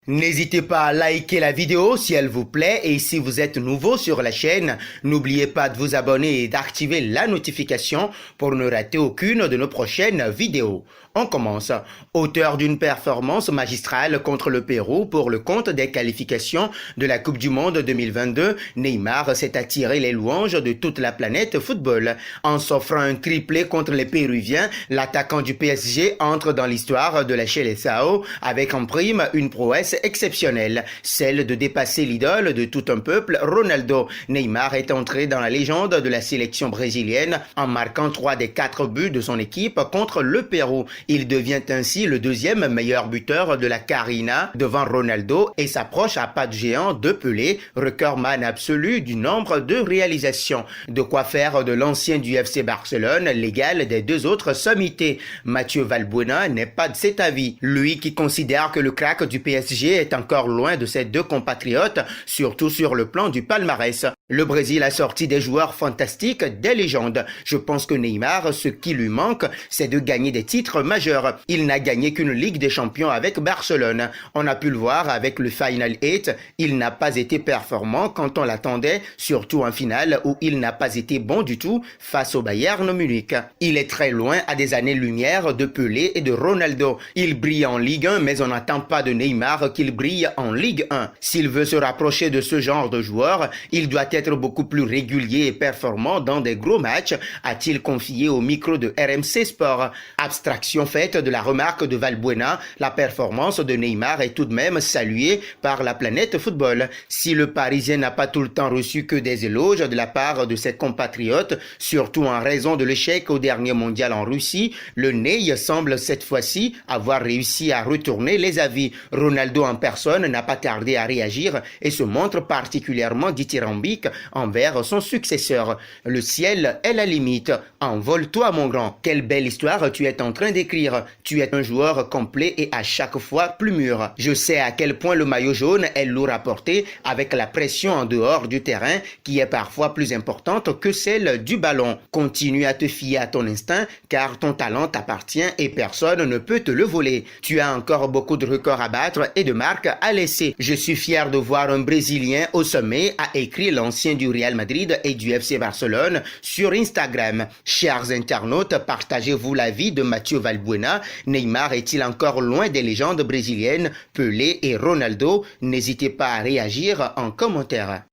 N'hésitez pas à liker la vidéo si elle vous plaît et si vous êtes nouveau sur la chaîne, n'oubliez pas de vous abonner et d'activer la notification pour ne rater aucune de nos prochaines vidéos. On commence. Auteur d'une performance magistrale contre le Pérou pour le compte des qualifications de la Coupe du Monde 2022, Neymar s'est attiré les louanges de toute la planète football. En s'offrant un triplé contre les Péruviens, l'attaquant du PSG entre dans l'histoire de la Seleção avec en prime une prouesse exceptionnelle, celle de dépasser l'idole de tout un peuple, Ronaldo. Neymar est entré dans la légende de la sélection brésilienne en marquant 3 des 4 buts de son équipe contre le Pérou. Il devient ainsi le deuxième meilleur buteur de la Carina devant Ronaldo et s'approche à pas de géant de Pelé, recordman absolu du nombre de réalisations. De quoi faire de l'ancien du FC Barcelone l'égal des deux autres sommités. Mathieu Valbuena n'est pas de cet avis. Lui qui considère que le crack du PSG est encore loin de ses deux compatriotes, surtout sur le plan du palmarès. Le Brésil a sorti des joueurs fantastiques, des légendes. Je pense que Neymar, ce qui lui manque, c'est de gagner des titres majeurs. Il n'a gagné qu'une Ligue des Champions avec Barcelone. On a pu le voir avec le Final 8. Il n'a pas été performant quand on l'attendait, surtout en finale où il n'a pas été bon du tout face au Bayern Munich. Il est très loin à des années-lumière de Pelé et de Ronaldo. Il brille en Ligue 1, mais on n'attend pas de Neymar qu'il brille en Ligue 1. S'il veut se rapprocher de ce genre de joueur, il doit être beaucoup plus régulier et performant dans des gros matchs, a-t-il confié au micro de RMC Sport. Abstraction faite de la remarque de Valbuena, la performance de Neymar est tout de même saluée par la planète football. Si le Parisien n'a pas tout le temps reçu que des éloges de la part de ses compatriotes, surtout en raison de l'échec au dernier mondial en Russie, le Ney semble cette fois-ci avoir réussi à retourner les avis. Ronaldo en personne n'a pas tardé à réagir et se montre particulièrement dithyrambique envers son successeur. Le ciel est la limite. Envole-toi mon grand. Quelle belle histoire tu es en train d'écrire. Tu es un joueur complet et à chaque fois plus mûr. Je sais à quel point le maillot jaune est lourd à porter avec la pression en dehors du terrain qui est parfois plus importante que celle du ballon. Continue à te fier à ton instinct car ton talent t'appartient et personne ne peut te le voler. Tu as encore beaucoup de records à battre et de marques à laisser. Je suis fier de voir un Brésilien au sommet, a écrit l'ancien du Real Madrid et du FC Barcelone sur Instagram. Chers internautes, partagez-vous l'avis de Mathieu Valbuena. Neymar est-il encore loin des légendes brésiliennes, Pelé et Ronaldo? N'hésitez pas à réagir en commentaire.